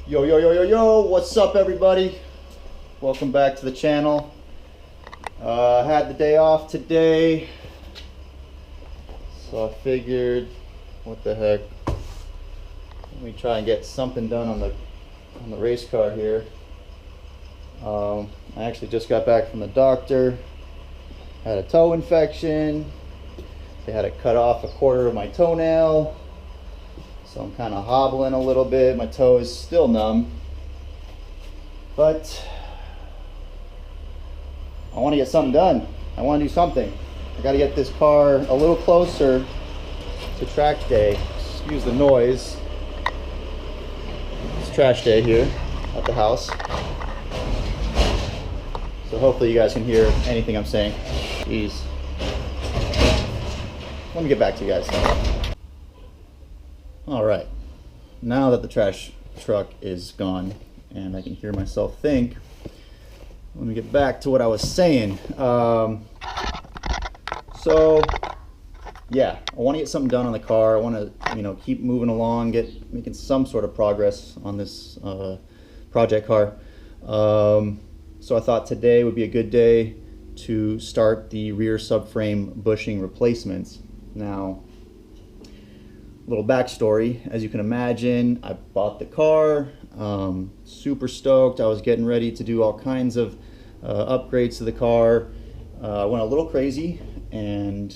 Yo, yo, yo, yo, yo, what's up everybody? Welcome back to the channel. Had the day off today, so I figured, what the heck, let me try and get something done on the race car here. I actually just got back from the doctor, had a toe infection. They had to cut off a quarter of my toenail, so I'm kind of hobbling a little bit. My toe is still numb, but I want to get something done. I want to do something. I got to get this car a little closer to track day. Excuse the noise. It's trash day here at the house, so hopefully you guys can hear anything I'm saying. Jeez. Let me get back to you guys. All right, now that the trash truck is gone and I can hear myself think, let me get back to what I was saying. So yeah, I want to get something done on the car. I want to, keep moving along, making some sort of progress on this project car. So I thought today would be a good day to start the rear subframe bushing replacements. Now, little backstory, as you can imagine, I bought the car, super stoked. I was getting ready to do all kinds of upgrades to the car. I went a little crazy and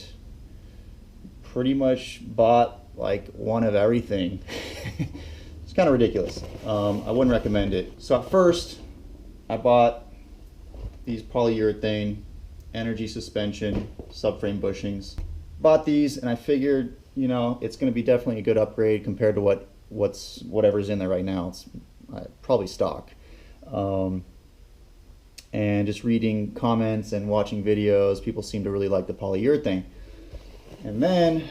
pretty much bought like one of everything. It's kind of ridiculous. I wouldn't recommend it. So at first, I bought these polyurethane energy suspension subframe bushings. Bought these and I figured, it's going to be definitely a good upgrade compared to whatever's in there right now. It's probably stock. And just reading comments and watching videos, people seem to really like the polyurethane. And then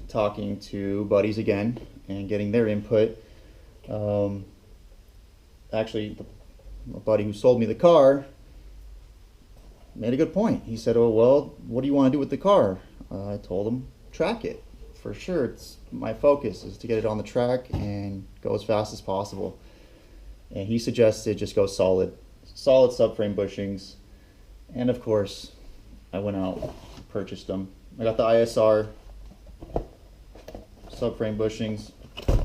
talking to buddies again and getting their input. Actually, a buddy who sold me the car made a good point. He said, "Oh, well, what do you want to do with the car?" I told him, track it. For sure, it's my focus is to get it on the track and go as fast as possible. And he suggested just go solid subframe bushings. And of course, I went out and purchased them. I got the ISR subframe bushings,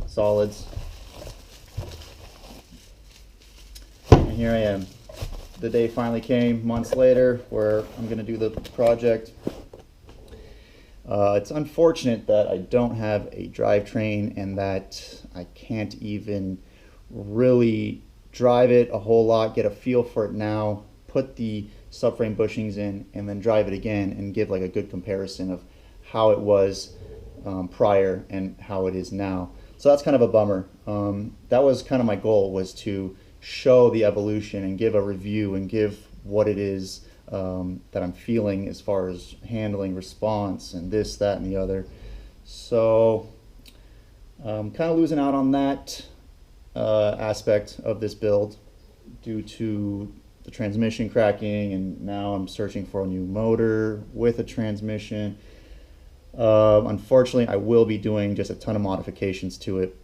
solids. And here I am. The day finally came, months later, where I'm going to do the project. It's unfortunate that I don't have a drivetrain and that I can't even really drive it a whole lot, get a feel for it now, put the subframe bushings in, and then drive it again and give like a good comparison of how it was prior and how it is now. So that's kind of a bummer. That was kind of my goal, was to show the evolution and give a review and give what it is that I'm feeling as far as handling, response, and this, that, and the other. So I'm kind of losing out on that aspect of this build due to the transmission cracking, and now I'm searching for a new motor with a transmission. Unfortunately, I will be doing just a ton of modifications to it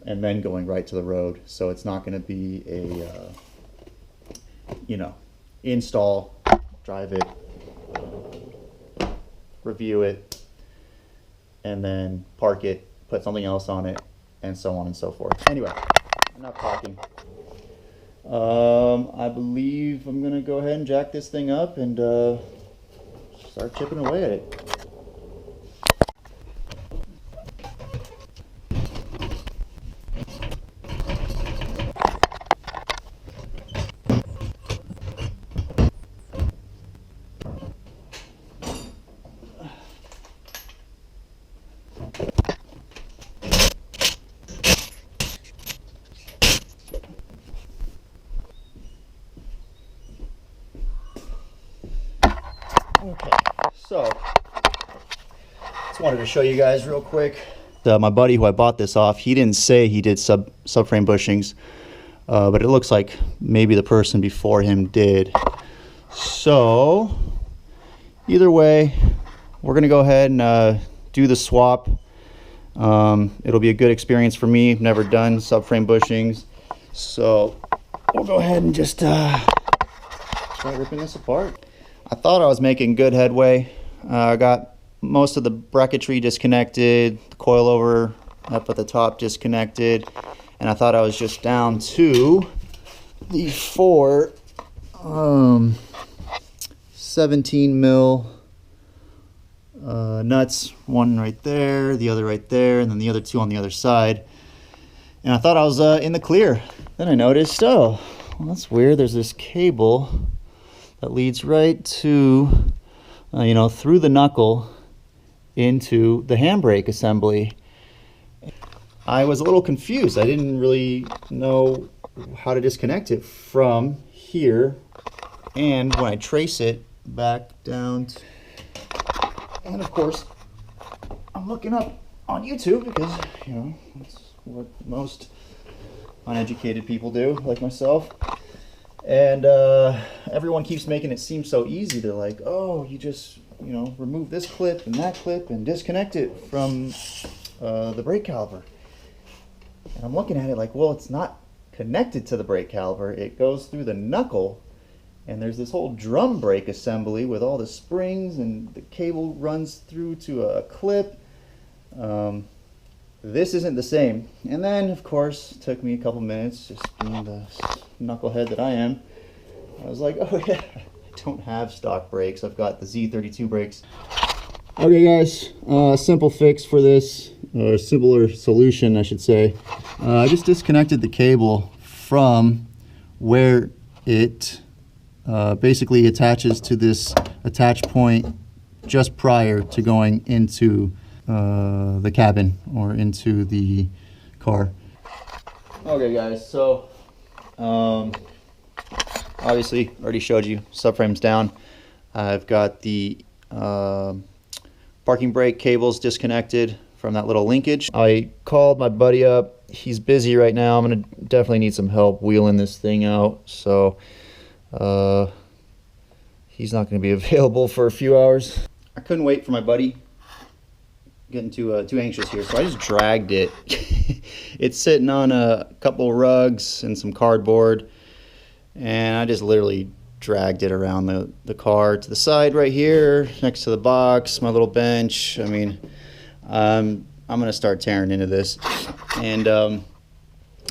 and then going right to the road. So it's not going to be a, install, drive it, review it, and then park it, put something else on it, and so on and so forth. Anyway, enough talking. I believe I'm going to go ahead and jack this thing up and start chipping away at it. Okay, so just wanted to show you guys real quick. My buddy who I bought this off, he didn't say he did subframe bushings, but it looks like maybe the person before him did. So either way, we're gonna go ahead and do the swap. It'll be a good experience for me. I've never done subframe bushings. So we'll go ahead and just start ripping this apart. I thought I was making good headway. I got most of the bracketry disconnected, the coilover up at the top disconnected, and I thought I was just down to the 4 17 mil nuts, one right there, the other right there, and then the other 2 on the other side. And I thought I was in the clear. Then I noticed, oh, well, that's weird. There's this cable that leads right to, you know, through the knuckle into the handbrake assembly. I was a little confused. I didn't really know how to disconnect it from here, and when I trace it back down to, and of course I'm looking up on YouTube because, you know, that's what most uneducated people do, like myself. And everyone keeps making it seem so easy. They're like, oh, you just, you know, remove this clip and that clip and disconnect it from the brake caliper. And I'm looking at it like, well, it's not connected to the brake caliper. It goes through the knuckle, and there's this whole drum brake assembly with all the springs, and the cable runs through to a clip. This isn't the same. And then, of course, it took me a couple minutes, just being the knucklehead that I am. I was like, oh yeah, I don't have stock brakes. I've got the Z32 brakes. Okay guys, simple fix for this, or simpler solution I should say. I just disconnected the cable from where it basically attaches to this attach point just prior to going into the cabin or into the car. Okay guys, so obviously already showed you subframe's down. I've got the parking brake cables disconnected from that little linkage. I called my buddy up. He's busy right now. I'm gonna definitely need some help wheeling this thing out, so he's not gonna be available for a few hours. I couldn't wait for my buddy. Getting too anxious here, so I just dragged it. It's sitting on a couple rugs and some cardboard, and I just literally dragged it around the car to the side right here next to the box, my little bench. I mean, I'm gonna start tearing into this. And I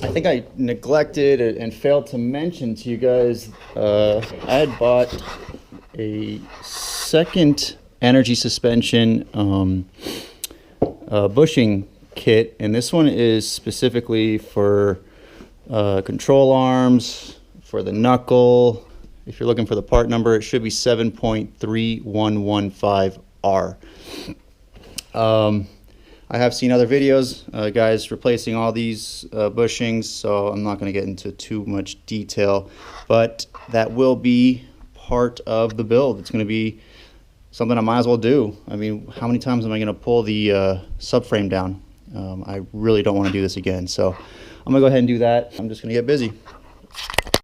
think I neglected and failed to mention to you guys, I had bought a second energy suspension bushing kit, and this one is specifically for control arms, for the knuckle. If you're looking for the part number, it should be 7.3115R. I have seen other videos, guys replacing all these bushings, so I'm not going to get into too much detail, but that will be part of the build. It's going to be something I might as well do. I mean, how many times am I going to pull the subframe down? I really don't want to do this again, so I'm going to go ahead and do that. I'm just going to get busy.